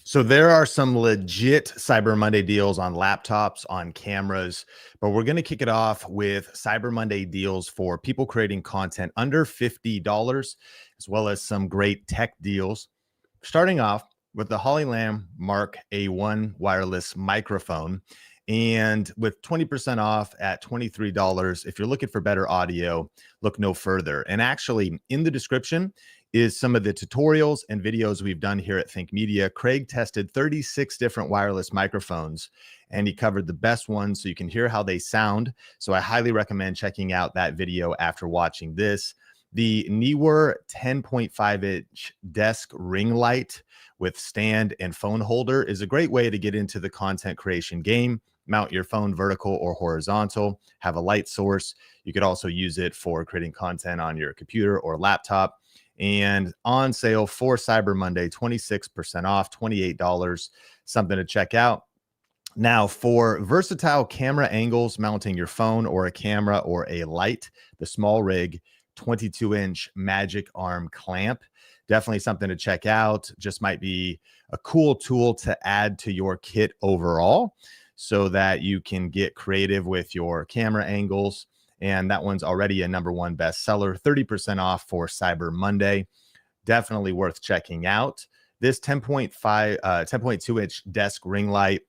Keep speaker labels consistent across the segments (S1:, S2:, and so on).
S1: So there are some legit Cyber Monday deals on laptops, on cameras, but we're going to kick it off with Cyber Monday deals for people creating content under $50, as well as some great tech deals. Starting off with the Hollyland Lark A1 wireless microphone, and with 20% off at $23. If you're looking for better audio, look no further. And actually, in the description is some of the tutorials and videos we've done here at Think Media. Craig tested 36 different wireless microphones, and he covered the best ones so you can hear how they sound. So I highly recommend checking out that video after watching this. The NEEWER 10.5-inch desk ring light with stand and phone holder is a great way to get into the content creation game. Mount your phone vertical or horizontal, have a light source. You could also use it for creating content on your computer or laptop. And on sale for Cyber Monday, 26% off, $28, something to check out. Now, for versatile camera angles, mounting your phone or a camera or a light, the SMALLRIG 22-inch magic arm clamp, definitely something to check out. Just might be a cool tool to add to your kit overall so that you can get creative with your camera angles. And that one's already a #1 bestseller, 30% off for Cyber Monday. Definitely worth checking out. This 10.2-inch desk ring light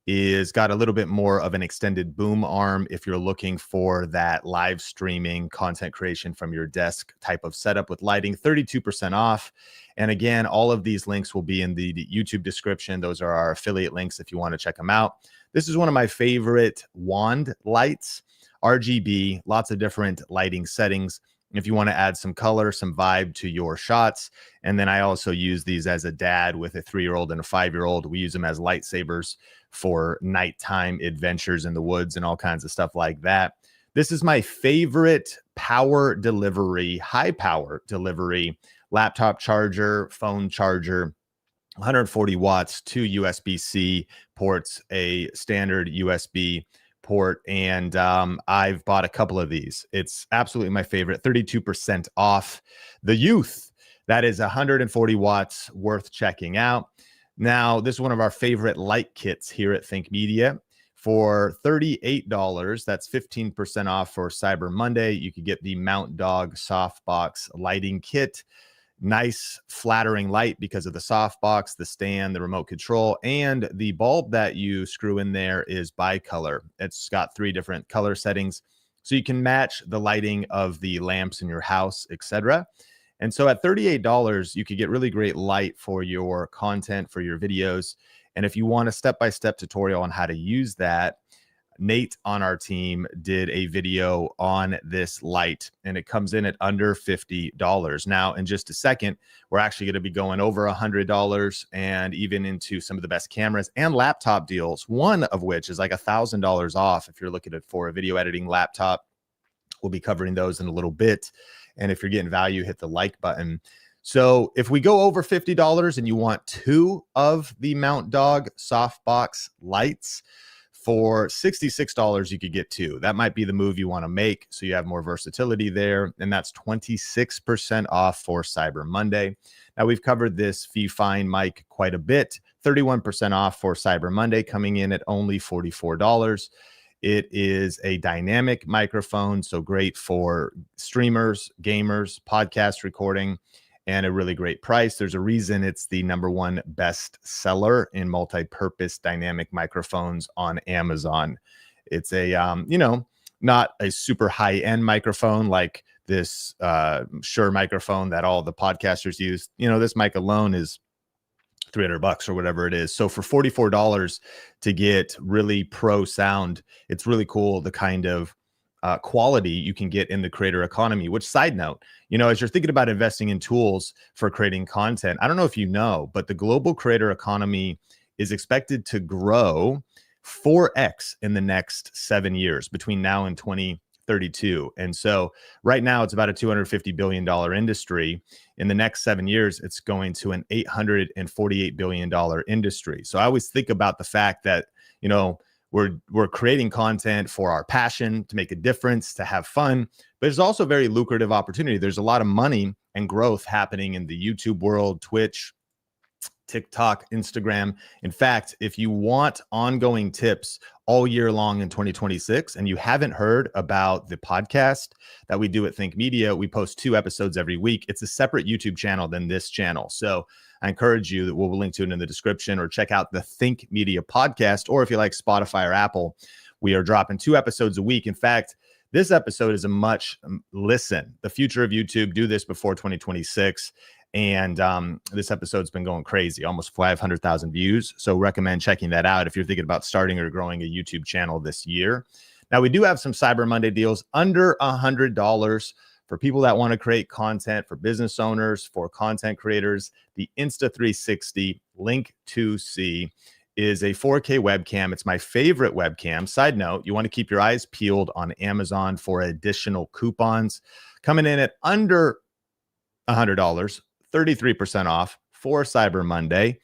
S1: is got a little bit more of an extended boom arm if you're looking for that live streaming content creation from your desk type of setup with lighting, 32% off. And again, all of these links will be in the YouTube description. Those are our affiliate links if you want to check them out. This is one of my favorite wand lights, RGB, lots of different lighting settings if you want to add some color, some vibe to your shots. And then I also use these as a dad with a 3-year-old and a 5-year-old. We use them as lightsabers for nighttime adventures in the woods and all kinds of stuff like that. This is my favorite power delivery, high power delivery, laptop charger, phone charger, 140 watts, 2 USB-C ports, a standard USB port, and I've bought a couple of these. It's absolutely my favorite, 32% off. The Youth, that is 140 watts, worth checking out. Now, this is one of our favorite light kits here at Think Media. For $38, that's 15% off for Cyber Monday. You could get the MOUNTDOG Softbox lighting kit. Nice flattering light because of the softbox, the stand, the remote control, and the bulb that you screw in there is bicolor. It's got 3 different color settings, so you can match the lighting of the lamps in your house, etc. And so at $38, you could get really great light for your content, for your videos. And if you want a step-by-step tutorial on how to use that, Nate on our team did a video on this light, and it comes in at under $50. Now, in just a second, we're actually going to be going over $100 and even into some of the best cameras and laptop deals, one of which is like $1,000 off if you're looking for a video editing laptop. We'll be covering those in a little bit. And if you're getting value, hit the like button. So if we go over $50 and you want 2 of the MOUNTDOG Softbox lights, for $66, you could get 2. That might be the move you want to make, so you have more versatility there, and that's 26% off for Cyber Monday. Now, we've covered this FIFINE mic quite a bit, 31% off for Cyber Monday, coming in at only $44. It is a dynamic microphone, so great for streamers, gamers, podcast recording, and a really great price. There's a reason it's the #1 best seller in multi-purpose dynamic microphones on Amazon. It's a, not a super high-end microphone like this Shure microphone that all the podcasters use. This mic alone is $300 or whatever it is. So for $44 to get really pro sound, it's really cool the kind of quality you can get in the creator economy. Which, side note, as you're thinking about investing in tools for creating content, I don't know if you know, but the global creator economy is expected to grow 4x in the next 7 years between now and 2032. And so right now it's about a $250 billion industry. In the next 7 years, it's going to an $848 billion industry. So I always think about the fact that, we're creating content for our passion, to make a difference, to have fun, but it's also a very lucrative opportunity. There's a lot of money and growth happening in the YouTube world, Twitch, TikTok, Instagram. In fact, if you want ongoing tips all year long in 2026 and you haven't heard about the podcast that we do at Think Media, we post 2 episodes every week. It's a separate YouTube channel than this channel. So I encourage you that we'll link to it in the description, or check out the Think Media podcast. Or if you like Spotify or Apple, we are dropping 2 episodes a week. In fact, this episode is a much listen. The future of YouTube, do this before 2026. And this episode's been going crazy, almost 500,000 views. So recommend checking that out if you're thinking about starting or growing a YouTube channel this year. Now, we do have some Cyber Monday deals under $100 for people that want to create content, for business owners, for content creators. The Insta360 Link 2C is a 4K webcam. It's my favorite webcam. Side note, you want to keep your eyes peeled on Amazon for additional coupons coming in at under $100. 33% off for Cyber Monday.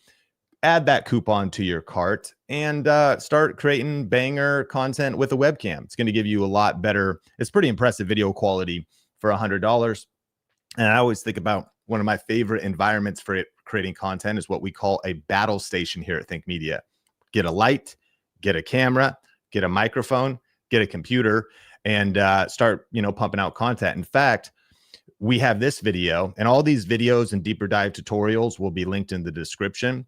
S1: Add that coupon to your cart and start creating banger content with a webcam. It's going to give you a lot better. It's pretty impressive video quality for $100. And I always think about one of my favorite environments for creating content is what we call a battle station here at Think Media. Get a light, get a camera, get a microphone, get a computer, and start, pumping out content. In fact, we have this video, and all these videos and deeper dive tutorials will be linked in the description.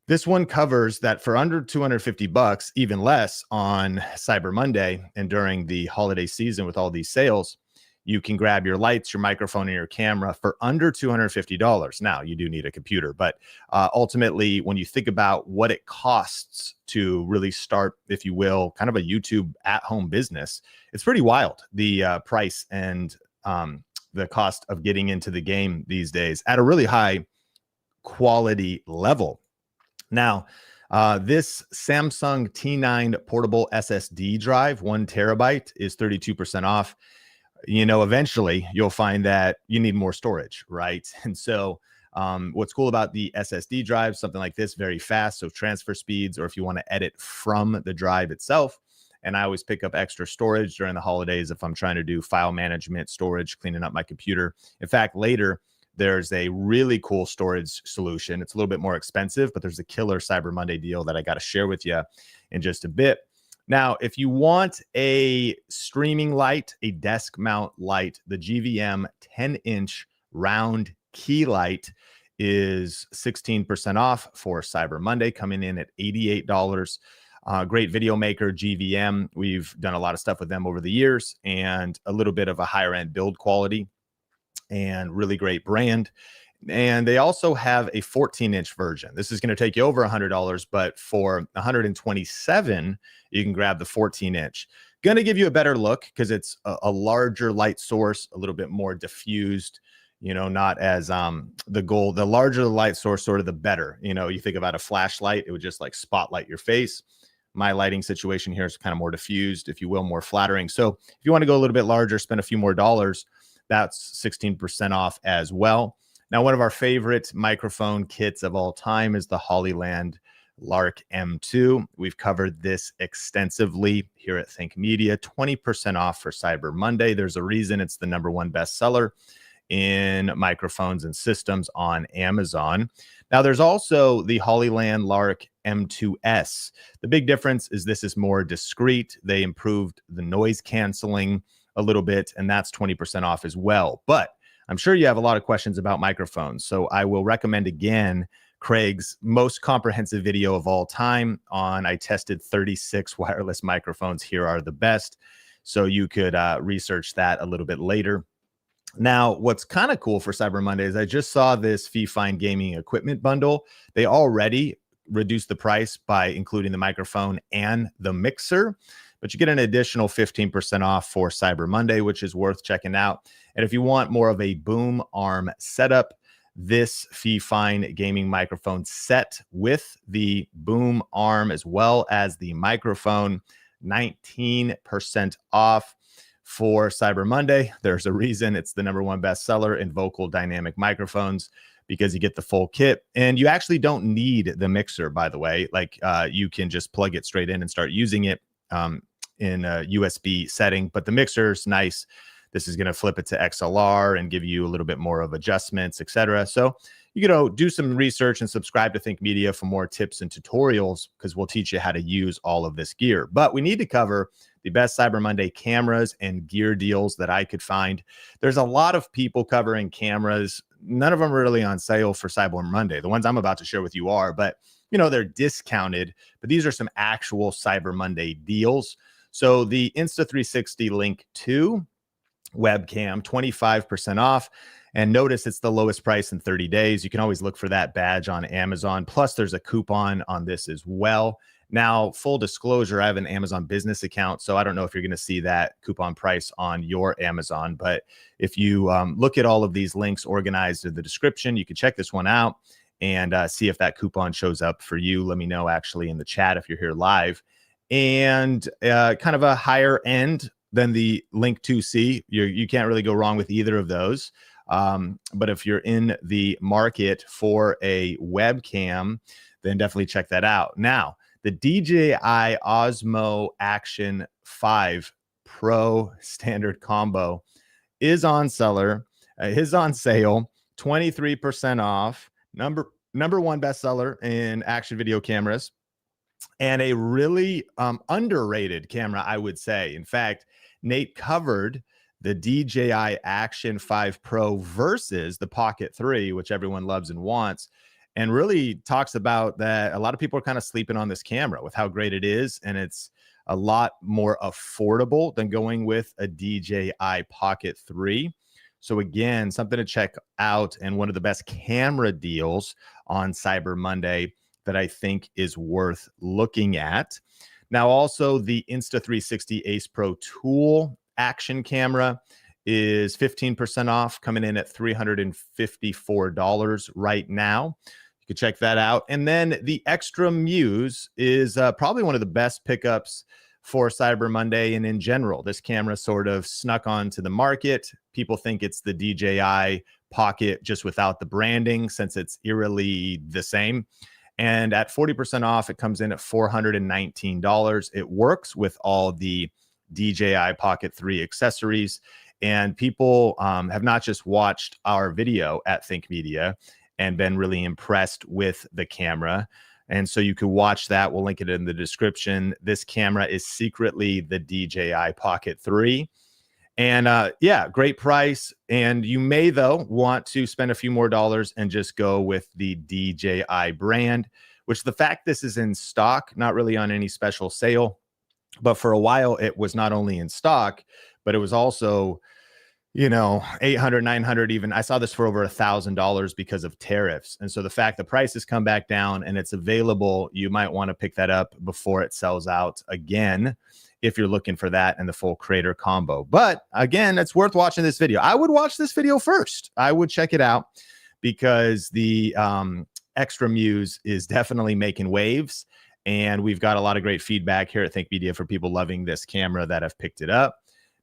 S1: This one covers that for under $250, even less on Cyber Monday and during the holiday season with all these sales, you can grab your lights, your microphone, and your camera for under $250. Now, you do need a computer, but ultimately, when you think about what it costs to really start, if you will, kind of a YouTube at-home business, it's pretty wild, the price and the cost of getting into the game these days at a really high quality level. Now, this Samsung T9 Portable SSD drive, 1 terabyte, is 32% off. Eventually you'll find that you need more storage, right? And so what's cool about the SSD drive, something like this, very fast, so transfer speeds, or if you want to edit from the drive itself. And I always pick up extra storage during the holidays if I'm trying to do file management, storage, cleaning up my computer. In fact, later, there's a really cool storage solution. It's a little bit more expensive, but there's a killer Cyber Monday deal that I got to share with you in just a bit. Now, if you want a streaming light, a desk mount light, the GVM 10-inch round key light is 16% off for Cyber Monday, coming in at $88. Great video maker, GVM. We've done a lot of stuff with them over the years, and a little bit of a higher end build quality and really great brand. And they also have a 14-inch version. This is going to take you over $100, but for $127, you can grab the 14-inch. Going to give you a better look because it's a larger light source, a little bit more diffused, not as the goal. The larger the light source, sort of the better. You think about a flashlight, it would just like spotlight your face. My lighting situation here is kind of more diffused, if you will, more flattering. So if you want to go a little bit larger, spend a few more dollars, that's 16% off as well. Now, one of our favorite microphone kits of all time is the Hollyland Lark M2. We've covered this extensively here at Think Media. 20% off for Cyber Monday. There's a reason it's the #1 bestseller in microphones and systems on Amazon. Now, there's also the Hollyland Lark M2S. The big difference is this is more discreet. They improved the noise canceling a little bit, and that's 20% off as well. But I'm sure you have a lot of questions about microphones, so I will recommend again Craig's most comprehensive video of all time on I tested 36 wireless microphones. Here are the best. So you could research that a little bit later. Now, what's kind of cool for Cyber Monday is I just saw this FIFINE gaming equipment bundle. They already reduced the price by including the microphone and the mixer, but you get an additional 15% off for Cyber Monday, which is worth checking out. And if you want more of a boom arm setup, this FIFINE gaming microphone set with the boom arm as well as the microphone, 19% off for Cyber Monday. There's a reason it's the #1 bestseller in vocal dynamic microphones, because you get the full kit, and you actually don't need the mixer, by the way. Like you can just plug it straight in and start using it in a USB setting, but the mixer's nice. This is going to flip it to XLR and give you a little bit more of adjustments, etc. So you know, do some research and subscribe to Think Media for more tips and tutorials, because we'll teach you how to use all of this gear. But we need to cover the best Cyber Monday cameras and gear deals that I could find. There's a lot of people covering cameras. None of them are really on sale for Cyber Monday. The ones I'm about to share with you are, but you know, they're discounted. But these are some actual Cyber Monday deals. So the Insta360 Link 2 webcam, 25% off. And notice it's the lowest price in 30 days. You can always look for that badge on Amazon. Plus, there's a coupon on this as well. Now, full disclosure, I have an Amazon business account, so I don't know if you're going to see that coupon price on your Amazon. But if you look at all of these links organized in the description, you can check this one out and see if that coupon shows up for you. Let me know actually in the chat if you're here live. And kind of a higher end than the Link 2C. You can't really go wrong with either of those. But if you're in the market for a webcam, then definitely check that out. Now, the DJI Osmo Action 5 Pro Standard Combo is on sale, 23% off. Number one bestseller in action video cameras, and a really underrated camera, I would say. In fact, Nate covered the DJI Action 5 Pro versus the Pocket 3, which everyone loves and wants, and really talks about that a lot of people are kind of sleeping on this camera with how great it is, and it's a lot more affordable than going with a DJI Pocket 3. So again, something to check out, and one of the best camera deals on Cyber Monday that I think is worth looking at. Now, also the Insta360 Ace Pro Tool action camera is 15% off, coming in at $354 right now. You can check that out. And then the Xtra Muse is probably one of the best pickups for Cyber Monday and in general. This camera sort of snuck onto the market. People think it's the DJI Pocket just without the branding, since it's eerily the same. And at 40% off, it comes in at $419. It works with all the DJI Pocket 3 accessories. And people have not just watched our video at Think Media and been really impressed with the camera. And so you can watch that. We'll link it in the description. This camera is secretly the DJI Pocket 3. And yeah, great price. And you may, though, want to spend a few more dollars and just go with the DJI brand, which the fact this is in stock, not really on any special sale, but for a while it was not only in stock, but it was also, you know, 800, 900 even. I saw this for over $1,000 because of tariffs. And so the fact the price has come back down and it's available, you might want to pick that up before it sells out again, if you're looking for that and the full Creator combo. But again, it's worth watching this video. I would watch this video first. I would check it out, because the Xtra Muse is definitely making waves. And we've got a lot of great feedback here at Think Media for people loving this camera that have picked it up.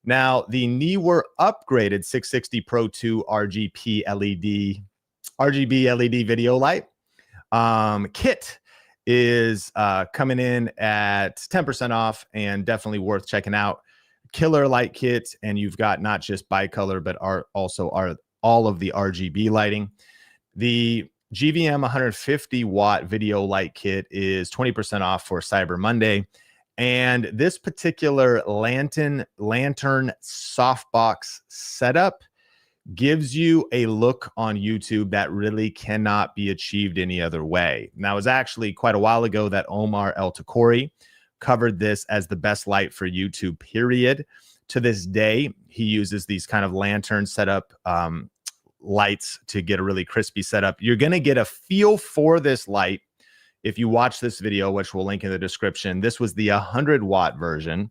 S1: Now, the NEEWER upgraded 660 Pro 2 RGB LED video light kit is coming in at 10% off, and definitely worth checking out. Killer light kit, and you've got not just bicolor, but also all of the RGB lighting. The GVM 150 watt video light kit is 20% off for Cyber Monday. And this particular lantern softbox setup gives you a look on YouTube that really cannot be achieved any other way. Now, it was actually quite a while ago that Omar El Takori covered this as the best light for YouTube, period. To this day, he uses these kind of lantern setup lights to get a really crispy setup. You're going to get a feel for this light if you watch this video, which we'll link in the description. This was the 100 watt version.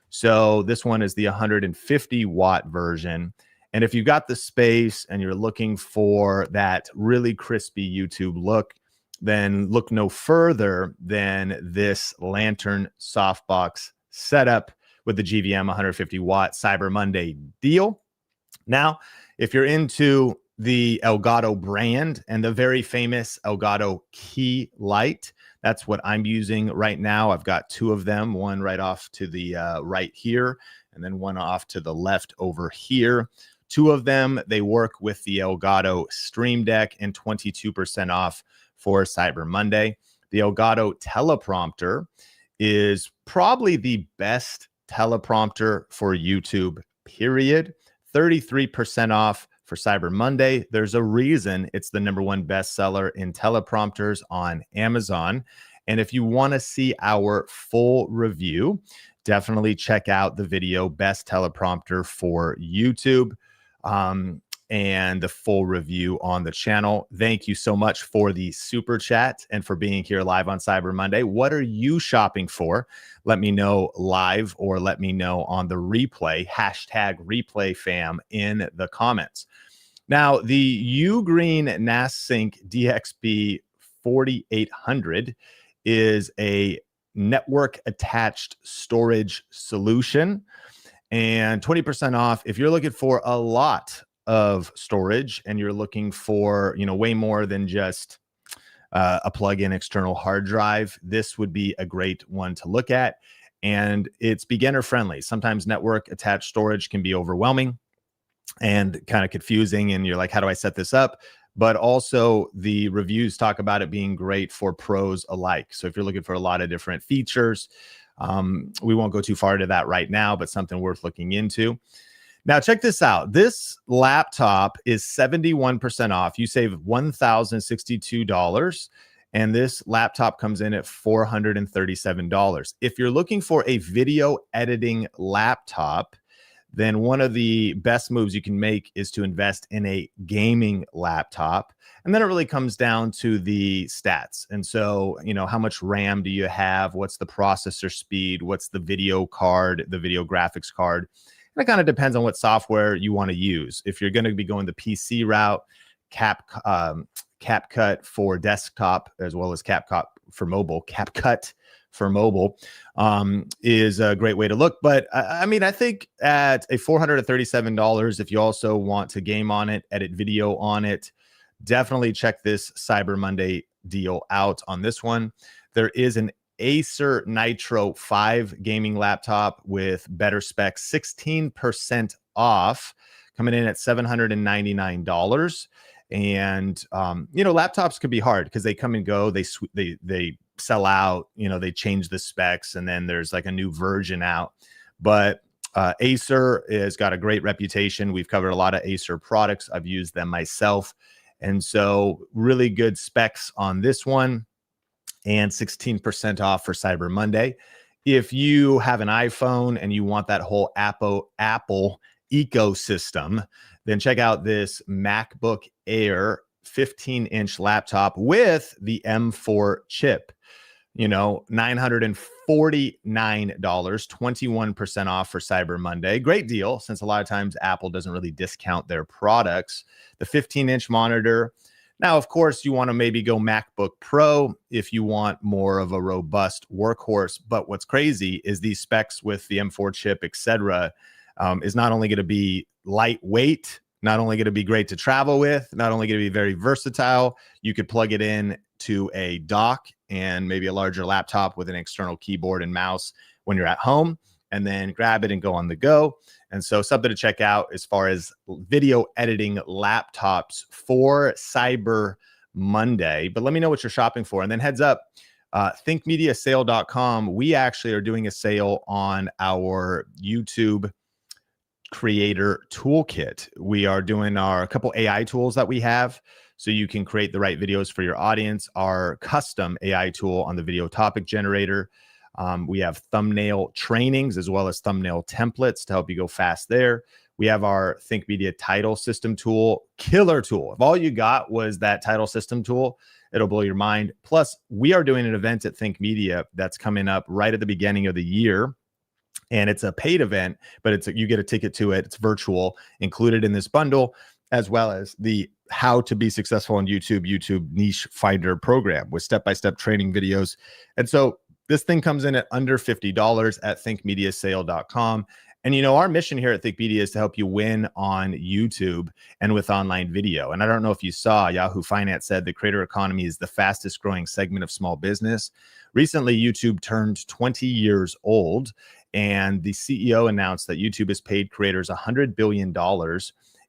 S1: So this one is the 150 watt version. And if you've got the space and you're looking for that really crispy YouTube look, then look no further than this lantern softbox setup with the GVM 150 watt Cyber Monday deal. Now, if you're into the Elgato brand and the very famous Elgato key light, that's what I'm using right now. I've got two of them, one right off to the right here, and then one off to the left over here. 2 of them, they work with the Elgato Stream Deck, and 22% off for Cyber Monday. The Elgato teleprompter is probably the best teleprompter for YouTube, period. 33% off for Cyber Monday. There's a reason it's the #1 bestseller in teleprompters on Amazon. And if you want to see our full review, definitely check out the video Best Teleprompter for YouTube. And the full review on the channel. Thank you so much for the super chat and for being here live on Cyber Monday. What are you shopping for? Let me know live or let me know on the replay, #ReplayFam in the comments. Now, the Ugreen NASSync DXB 4800 is a network attached storage solution, and 20% off if you're looking for a lot of storage and you're looking for, way more than just a plug-in external hard drive. This would be a great one to look at, and it's beginner friendly. Sometimes network attached storage can be overwhelming and kind of confusing, and you're like, how do I set this up? But also the reviews talk about it being great for pros alike. So if you're looking for a lot of different features, we won't go too far into that right now, but something worth looking into. Now, check this out. This laptop is 71% off. You save $1,062, and this laptop comes in at $437. If you're looking for a video editing laptop, then one of the best moves you can make is to invest in a gaming laptop. And then it really comes down to the stats. And so, how much RAM do you have? What's the processor speed? What's the video card, the video graphics card? And it kind of depends on what software you want to use. If you're going to be going the PC route, CapCut for desktop, as well as CapCut for mobile, is a great way to look. But I think at a $437, if you also want to game on it, edit video on it, definitely check this Cyber Monday deal out on this one. There is an Acer Nitro 5 gaming laptop with better specs, 16% off, coming in at $799. And laptops could be hard because they come and go, they sell out, they change the specs, and then there's like a new version out. But Acer has got a great reputation. We've covered a lot of Acer products. I've used them myself, and so really good specs on this one, and 16% off for Cyber Monday. If you have an iPhone and you want that whole Apple ecosystem, then check out this MacBook Air 15-inch laptop with the M4 chip. $949, 21% off for Cyber Monday. Great deal, since a lot of times Apple doesn't really discount their products. The 15-inch monitor. Now, of course, you want to maybe go MacBook Pro if you want more of a robust workhorse. But what's crazy is these specs with the M4 chip, etc., is not only going to be lightweight, not only going to be great to travel with, not only going to be very versatile. You could plug it in to a dock and maybe a larger laptop with an external keyboard and mouse when you're at home, and then grab it and go on the go. And so something to check out as far as video editing laptops for Cyber Monday. But let me know what you're shopping for. And then heads up, thinkmediasale.com, we actually are doing a sale on our YouTube creator toolkit. We are doing a couple AI tools that we have so you can create the right videos for your audience. Our custom AI tool on the video topic generator. We have thumbnail trainings as well as thumbnail templates to help you go fast there. We have our Think Media title system tool, killer tool. If all you got was that title system tool, it'll blow your mind. Plus, we are doing an event at Think Media that's coming up right at the beginning of the year. And it's a paid event, but you get a ticket to it. It's virtual, included in this bundle, as well as the How to Be Successful on YouTube Niche Finder program with step-by-step training videos. And so this thing comes in at under $50 at thinkmediasale.com. And our mission here at Think Media is to help you win on YouTube and with online video. And I don't know if you saw, Yahoo Finance said the creator economy is the fastest growing segment of small business. Recently, YouTube turned 20 years old, and the CEO announced that YouTube has paid creators $100 billion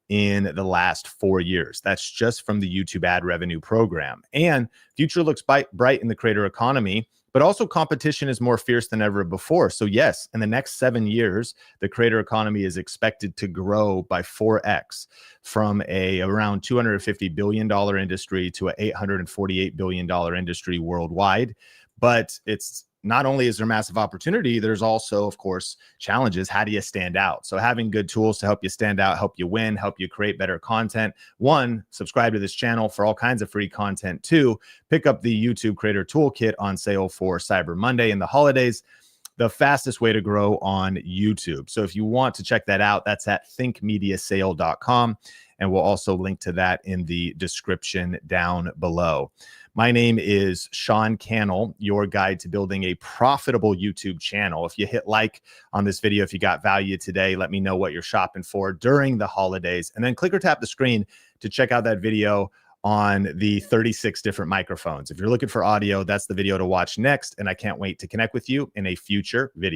S1: in the last 4 years. That's just from the YouTube ad revenue program. And future looks bright in the creator economy, but also competition is more fierce than ever before. So yes, in the next 7 years, the creator economy is expected to grow by 4x from around $250 billion industry to a $848 billion industry worldwide. But it's not only is there massive opportunity, there's also, of course, challenges. How do you stand out? So having good tools to help you stand out, help you win, help you create better content. 1, subscribe to this channel for all kinds of free content. 2, pick up the YouTube Creator Toolkit on sale for Cyber Monday and the holidays. The fastest way to grow on YouTube. So if you want to check that out, that's at thinkmediasale.com. And we'll also link to that in the description down below. My name is Sean Cannell, your guide to building a profitable YouTube channel. If you hit like on this video, if you got value today, let me know what you're shopping for during the holidays. And then click or tap the screen to check out that video on the 36 different microphones. If you're looking for audio, that's the video to watch next. And I can't wait to connect with you in a future video.